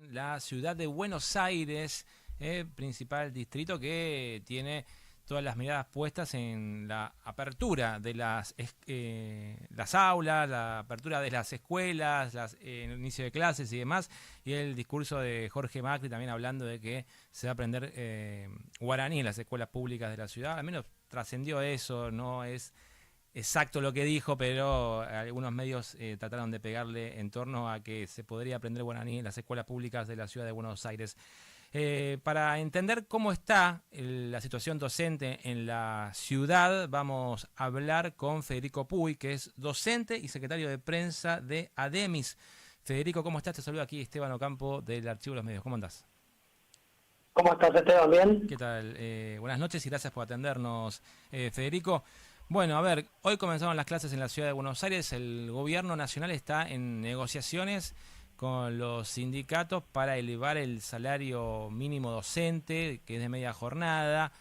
en la ciudad de Buenos Aires, principal distrito que tiene todas las miradas puestas en la apertura de las aulas, la apertura de las escuelas, el inicio de clases y demás, y el discurso de Jorge Macri también hablando de que se va a aprender guaraní en las escuelas públicas de la ciudad. Al menos trascendió eso, no es exacto lo que dijo, pero algunos medios trataron de pegarle en torno a que se podría aprender guaraní en las escuelas públicas de la ciudad de Buenos Aires. Para entender cómo está la situación docente en la ciudad, vamos a hablar con Federico Puy, que es docente y secretario de prensa de ADEMIS. Federico, ¿cómo estás? Te saludo aquí Esteban Ocampo del Archivo de los Medios. ¿Cómo andás? ¿Cómo estás, Esteban? ¿Bien? ¿Qué tal? Buenas noches y gracias por atendernos, Federico. Bueno, a ver, hoy comenzaron las clases en la ciudad de Buenos Aires. El gobierno nacional está en negociaciones con los sindicatos para elevar el salario mínimo docente, que es de media jornada,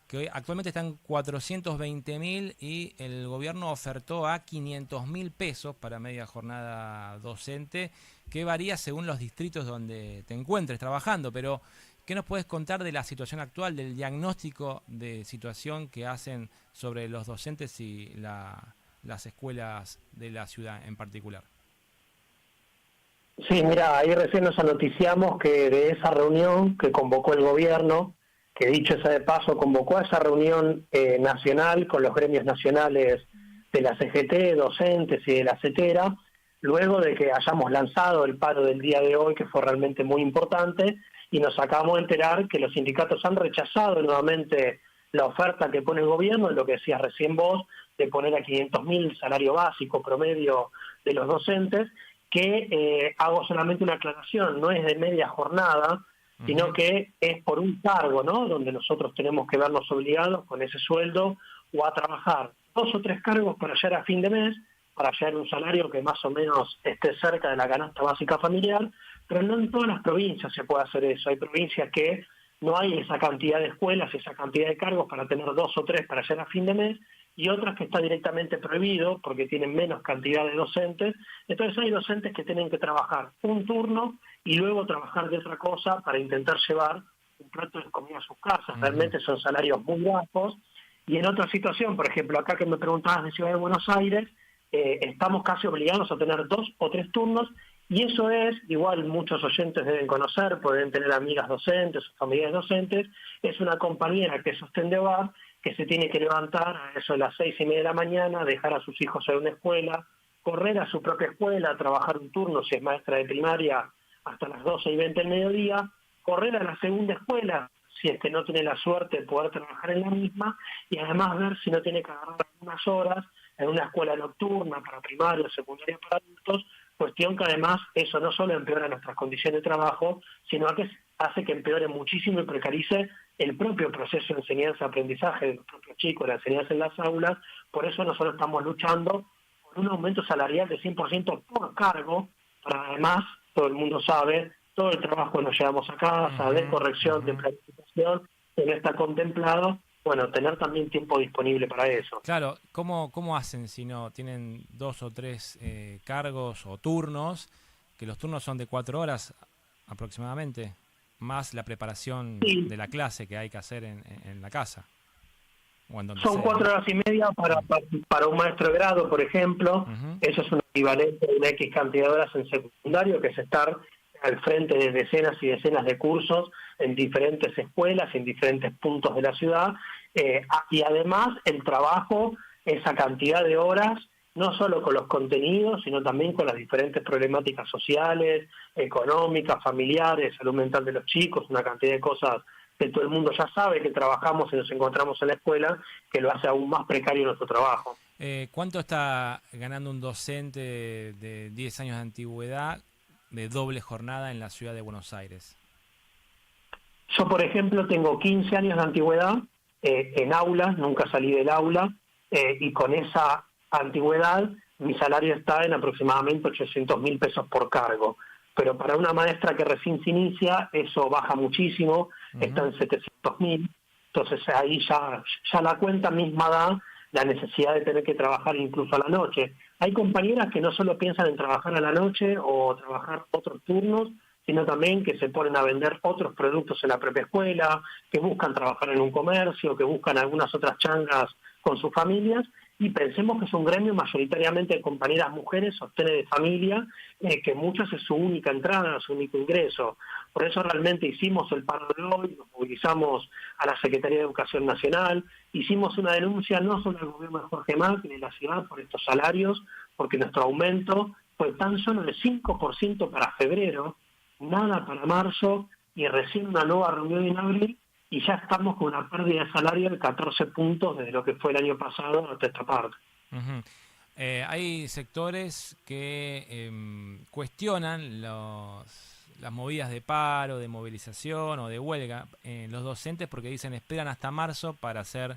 que hoy actualmente están 420.000 y el gobierno ofertó a 500.000 pesos para media jornada docente, que varía según los distritos donde te encuentres trabajando, pero ¿qué nos puedes contar de la situación actual, del diagnóstico de situación que hacen sobre los docentes y las escuelas de la ciudad en particular? Sí, mira, ahí recién nos anoticiamos que de esa reunión que convocó el gobierno, que dicho sea de paso, convocó a esa reunión nacional con los gremios nacionales de la CGT, docentes y de la CETERA, luego de que hayamos lanzado el paro del día de hoy, que fue realmente muy importante, y nos acabamos de enterar que los sindicatos han rechazado nuevamente la oferta que pone el gobierno, lo que decías recién vos, de poner a 500.000 salario básico promedio de los docentes, que hago solamente una aclaración, no es de media jornada, sino que es por un cargo, ¿no? Donde nosotros tenemos que vernos obligados con ese sueldo o a trabajar 2 o 3 cargos para llegar a fin de mes, para llegar a un salario que más o menos esté cerca de la canasta básica familiar, pero no en todas las provincias se puede hacer eso. Hay provincias que no hay esa cantidad de escuelas, esa cantidad de cargos para tener 2 o 3 para llegar a fin de mes, y otras que está directamente prohibido porque tienen menos cantidad de docentes. Entonces hay docentes que tienen que trabajar un turno y luego trabajar de otra cosa para intentar llevar un plato de comida a sus casas. Realmente son salarios muy bajos. Y en otra situación, por ejemplo, acá que me preguntabas de Ciudad de Buenos Aires, estamos casi obligados a tener 2 o 3 turnos, y eso es, igual muchos oyentes deben conocer, pueden tener amigas docentes o familiares docentes, es una compañera que es sostén de hogar, que se tiene que levantar a eso de las 6:30 de la mañana, dejar a sus hijos en una escuela, correr a su propia escuela, trabajar un turno si es maestra de primaria hasta las 12:20 del mediodía, correr a la segunda escuela si es que no tiene la suerte de poder trabajar en la misma, y además ver si no tiene que agarrar algunas horas en una escuela nocturna para primaria o secundaria para adultos, cuestión que además eso no solo empeora nuestras condiciones de trabajo, sino que hace que empeore muchísimo y precarice el propio proceso de enseñanza-aprendizaje de los propios chicos, la enseñanza en las aulas. Por eso nosotros estamos luchando por un aumento salarial de 100% por cargo, para además, todo el mundo sabe, todo el trabajo que nos llevamos a casa, de corrección, de planificación, que no está contemplado, bueno, tener también tiempo disponible para eso. Claro, ¿cómo hacen si no tienen 2 o 3 cargos o turnos, que los turnos son de 4 horas aproximadamente, más la preparación Sí. de la clase que hay que hacer en la casa? O en donde Son sea, 4 ¿no? horas y media para un maestro de grado, por ejemplo. Eso es un equivalente a una X cantidad de horas en secundario, que es estar al frente de decenas y decenas de cursos en diferentes escuelas, en diferentes puntos de la ciudad, y además el trabajo, esa cantidad de horas, no solo con los contenidos, sino también con las diferentes problemáticas sociales, económicas, familiares, salud mental de los chicos, una cantidad de cosas que todo el mundo ya sabe que trabajamos y nos encontramos en la escuela, que lo hace aún más precario nuestro trabajo. ¿Cuánto está ganando un docente de 10 años de antigüedad de doble jornada en la ciudad de Buenos Aires? Yo, por ejemplo, tengo 15 años de antigüedad en aulas, nunca salí del aula, y con esa antigüedad mi salario está en aproximadamente 800.000 pesos por cargo. Pero para una maestra que recién se inicia, eso baja muchísimo, está en 700.000. Entonces ahí ya la cuenta misma da la necesidad de tener que trabajar incluso a la noche. Hay compañeras que no solo piensan en trabajar a la noche o trabajar otros turnos, sino también que se ponen a vender otros productos en la propia escuela, que buscan trabajar en un comercio, que buscan algunas otras changas con sus familias, y pensemos que es un gremio mayoritariamente de compañeras mujeres, sostenes de familia, que muchas es su única entrada, su único ingreso. Por eso realmente hicimos el paro de hoy, nos movilizamos a la Secretaría de Educación Nacional, hicimos una denuncia no solo al gobierno de Jorge Macri ni de la ciudad por estos salarios, porque nuestro aumento fue tan solo de 5% para febrero, nada para marzo, y recién una nueva reunión en abril, y ya estamos con una pérdida de salario de 14 puntos desde lo que fue el año pasado hasta esta parte. Ujú. Hay sectores que cuestionan las movidas de paro, de movilización o de huelga en los docentes porque dicen esperan hasta marzo para hacer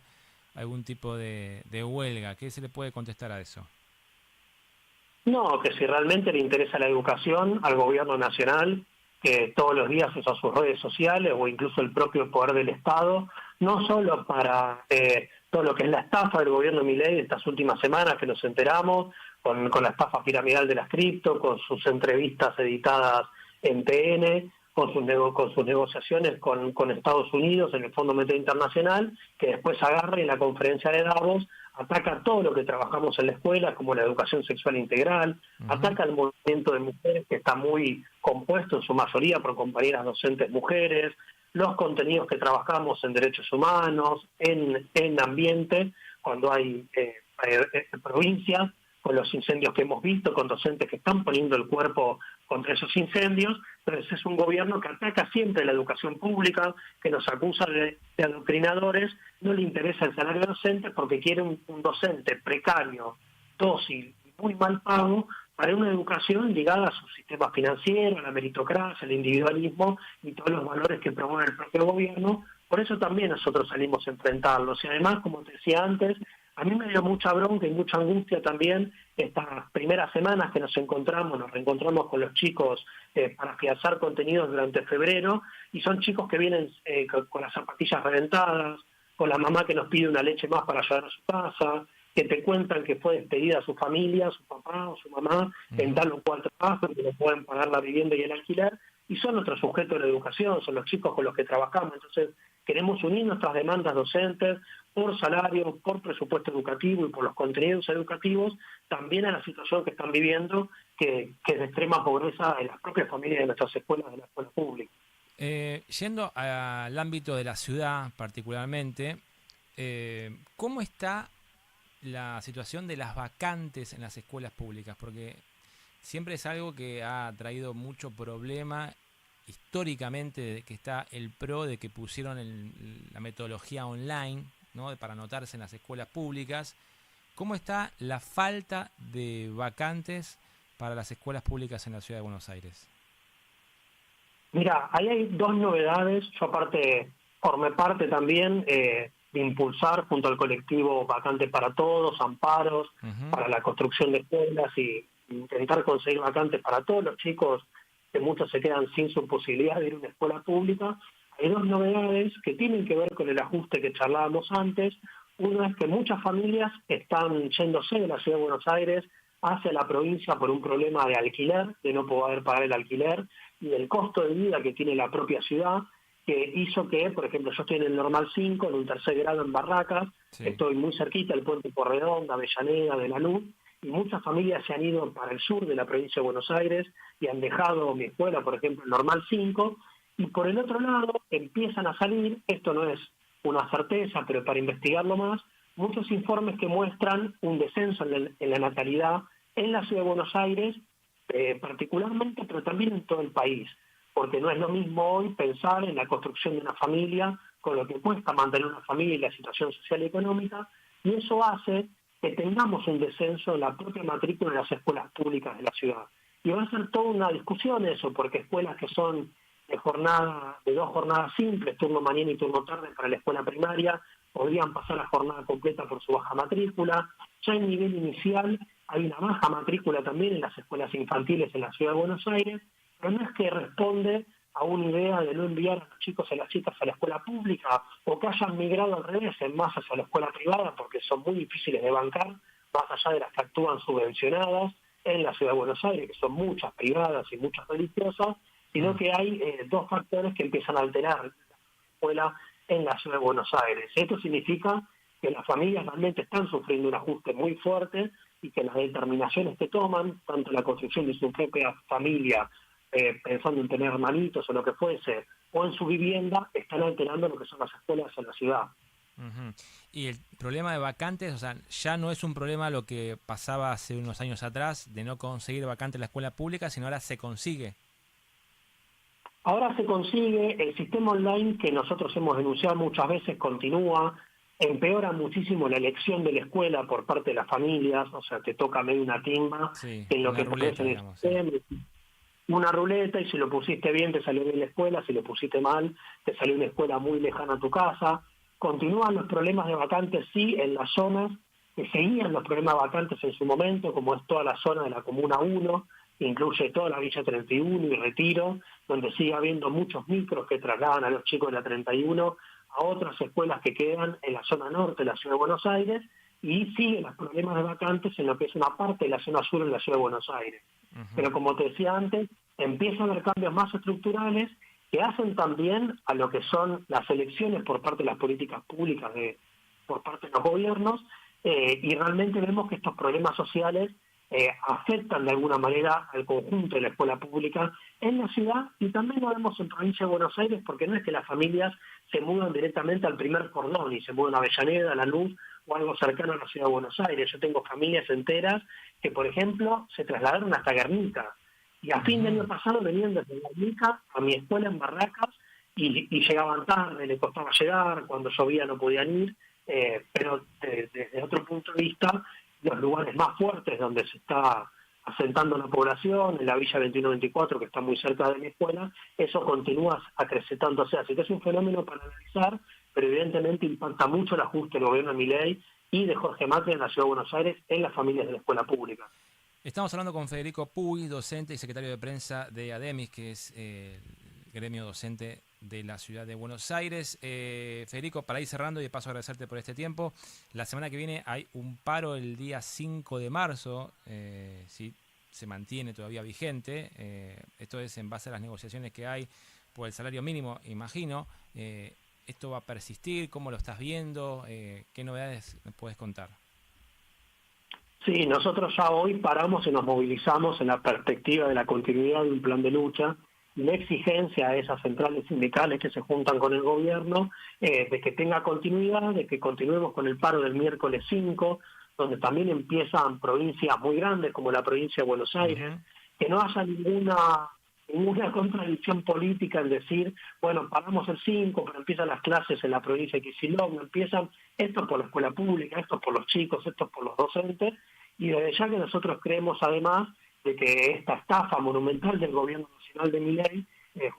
algún tipo de huelga. ¿Qué se le puede contestar a eso? No, que si realmente le interesa la educación al gobierno nacional, que todos los días usa sus redes sociales o incluso el propio poder del Estado, no solo para todo lo que es la estafa del gobierno Milei de estas últimas semanas que nos enteramos, con la estafa piramidal de las cripto, con sus entrevistas editadas en TN, con sus negociaciones con Estados Unidos en el Fondo Monetario Internacional, que después agarra y en la conferencia de Davos ataca todo lo que trabajamos en la escuela, como la educación sexual integral, ataca el movimiento de mujeres, que está muy compuesto en su mayoría por compañeras docentes mujeres, los contenidos que trabajamos en derechos humanos, en ambiente, cuando hay provincias, con los incendios que hemos visto, con docentes que están poniendo el cuerpo contra esos incendios. Entonces es un gobierno que ataca siempre la educación pública, que nos acusa de adoctrinadores, no le interesa el salario docente porque quiere un docente precario, dócil y muy mal pago para una educación ligada a su sistema financiero, a la meritocracia, al individualismo y todos los valores que promueve el propio gobierno. Por eso también nosotros salimos a enfrentarlos. Y además, como te decía antes, a mí me dio mucha bronca y mucha angustia también estas primeras semanas que nos reencontramos con los chicos para afianzar contenidos durante febrero, y son chicos que vienen con las zapatillas reventadas, con la mamá que nos pide una leche más para llevar a su casa, que te cuentan que fue despedida a su familia, su papá o su mamá, en tal o cual trabajo, que no pueden pagar la vivienda y el alquiler, y son otros sujetos de la educación, son los chicos con los que trabajamos. Entonces queremos unir nuestras demandas docentes por salario, por presupuesto educativo y por los contenidos educativos, también a la situación que están viviendo, que es de extrema pobreza en las propias familias de nuestras escuelas, de la escuela pública. Yendo al ámbito de la ciudad particularmente, ¿cómo está la situación de las vacantes en las escuelas públicas? Porque siempre es algo que ha traído mucho problema históricamente, de que está el PRO de que pusieron la metodología online, ¿no?, para anotarse en las escuelas públicas. ¿Cómo está la falta de vacantes para las escuelas públicas en la ciudad de Buenos Aires? Mira, ahí hay dos novedades. Yo aparte formé parte también de impulsar junto al colectivo Vacante para Todos, amparos para la construcción de escuelas y intentar conseguir vacantes para todos los chicos, que muchos se quedan sin su posibilidad de ir a una escuela pública. Hay dos novedades que tienen que ver con el ajuste que charlábamos antes. Una es que muchas familias están yéndose de la ciudad de Buenos Aires hacia la provincia por un problema de alquiler, de no poder pagar el alquiler, y del costo de vida que tiene la propia ciudad, que hizo que, por ejemplo, yo estoy en el Normal 5, en un tercer grado en Barracas, sí. Estoy muy cerquita del Puente Porredón, de Avellaneda, de La Luz, y muchas familias se han ido para el sur de la provincia de Buenos Aires y han dejado mi escuela, por ejemplo, el Normal 5, y por el otro lado empiezan a salir, esto no es una certeza, pero para investigarlo más, muchos informes que muestran un descenso en la natalidad en la ciudad de Buenos Aires, particularmente, pero también en todo el país, porque no es lo mismo hoy pensar en la construcción de una familia con lo que cuesta mantener una familia y la situación social y económica, y eso hace que tengamos un descenso en la propia matrícula de las escuelas públicas de la ciudad. Y va a ser toda una discusión eso, porque escuelas que son de dos jornadas simples, turno mañana y turno tarde para la escuela primaria, podrían pasar la jornada completa por su baja matrícula. Ya en nivel inicial hay una baja matrícula también en las escuelas infantiles en la ciudad de Buenos Aires, pero no es que responde a una idea de no enviar a los chicos y a las chicas a la escuela pública, o que hayan migrado al revés en masa hacia la escuela privada, porque son muy difíciles de bancar, más allá de las que actúan subvencionadas en la ciudad de Buenos Aires, que son muchas privadas y muchas religiosas, sino que hay dos factores que empiezan a alterar la escuela en la ciudad de Buenos Aires. Esto significa que las familias realmente están sufriendo un ajuste muy fuerte y que las determinaciones que toman, tanto la construcción de su propia familia, pensando en tener hermanitos o lo que fuese, o en su vivienda, están alterando lo que son las escuelas en la ciudad. Uh-huh. Y el problema de vacantes, o sea, ya no es un problema lo que pasaba hace unos años atrás, de no conseguir vacantes en la escuela pública, sino ahora se consigue. Ahora se consigue, el sistema online que nosotros hemos denunciado muchas veces continúa, empeora muchísimo la elección de la escuela por parte de las familias, o sea, te toca medio una timba, Sí, en lo una que ruleta, en el digamos, sistema, una ruleta, y si lo pusiste bien te salió bien la escuela, si lo pusiste mal te salió una escuela muy lejana a tu casa. Continúan los problemas de vacantes, sí, en las zonas que seguían los problemas vacantes en su momento, como es toda la zona de la Comuna 1, incluye toda la Villa 31 y Retiro, donde sigue habiendo muchos micros que trasladan a los chicos de la 31 a otras escuelas que quedan en la zona norte de la Ciudad de Buenos Aires, y siguen los problemas de vacantes en lo que es una parte de la zona sur de la Ciudad de Buenos Aires. uh-huh. Pero como te decía antes, empiezan a haber cambios más estructurales que hacen también a lo que son las elecciones por parte de las políticas públicas por parte de los gobiernos, y realmente vemos que estos problemas sociales afectan de alguna manera al conjunto de la escuela pública en la ciudad, y también lo vemos en provincia de Buenos Aires, porque no es que las familias se mudan directamente al primer cordón y se mudan a Avellaneda, a Lanús o algo cercano a la ciudad de Buenos Aires. Yo tengo familias enteras que, por ejemplo, se trasladaron hasta Guernica, y a fin de año pasado venían desde Guernica a mi escuela en Barracas, y llegaban tarde, le costaba llegar, cuando llovía no podían ir, pero desde otro punto de vista, los lugares más fuertes donde se está asentando la población, en la Villa 21-24, que está muy cerca de mi escuela, eso continúa acrecentándose. Así que es un fenómeno para analizar, pero evidentemente impacta mucho el ajuste del gobierno de Milei y de Jorge Macri en la Ciudad de Buenos Aires en las familias de la escuela pública. Estamos hablando con Federico Puy, docente y secretario de prensa de ADEMIS, que es el gremio docente de la ciudad de Buenos Aires. Federico, para ir cerrando y de paso agradecerte por este tiempo, la semana que viene hay un paro el día 5 de marzo, si se mantiene todavía vigente, esto es en base a las negociaciones que hay por el salario mínimo, imagino. ¿Esto va a persistir? ¿Cómo lo estás viendo? ¿Qué novedades me puedes contar? Sí, nosotros ya hoy paramos y nos movilizamos en la perspectiva de la continuidad de un plan de lucha, la exigencia a esas centrales sindicales que se juntan con el gobierno, de que tenga continuidad, de que continuemos con el paro del miércoles 5, donde también empiezan provincias muy grandes como la provincia de Buenos Aires, uh-huh. Que no haya ninguna contradicción política en decir, bueno, paramos el 5, pero empiezan las clases en la provincia de Kicillof, no empiezan, esto por la escuela pública, esto por los chicos, esto por los docentes, y desde ya que nosotros creemos además de que esta estafa monumental del gobierno nacional de Milei,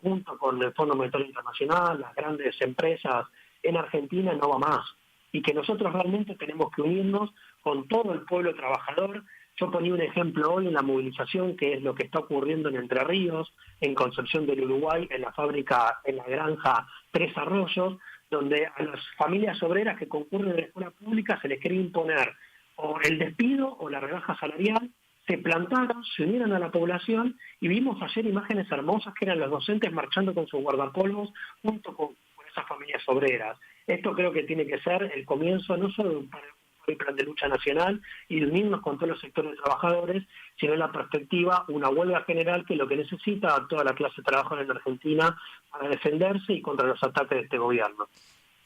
junto con el Fondo Monetario Internacional, las grandes empresas en Argentina, no va más. Y que nosotros realmente tenemos que unirnos con todo el pueblo trabajador. Yo ponía un ejemplo hoy en la movilización, que es lo que está ocurriendo en Entre Ríos, en Concepción del Uruguay, en la fábrica, en la granja Tres Arroyos, donde a las familias obreras que concurren a la escuela pública se les quería imponer o el despido o la rebaja salarial. Se plantaron, se unieron a la población, y vimos ayer imágenes hermosas que eran los docentes marchando con sus guardapolvos junto con esas familias obreras. Esto creo que tiene que ser el comienzo no solo de un plan de lucha nacional y de unirnos con todos los sectores trabajadores, sino en la perspectiva una huelga general, que es lo que necesita a toda la clase trabajadora en Argentina para defenderse y contra los ataques de este gobierno.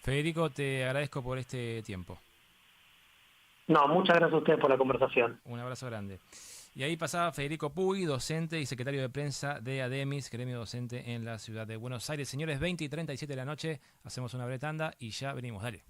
Federico, te agradezco por este tiempo. No, muchas gracias a ustedes por la conversación. Un abrazo grande. Y ahí pasaba Federico Puy, docente y secretario de prensa de ADEMIS, gremio docente en la ciudad de Buenos Aires. Señores, 20 y 37 de la noche, hacemos una breve tanda y ya venimos, dale.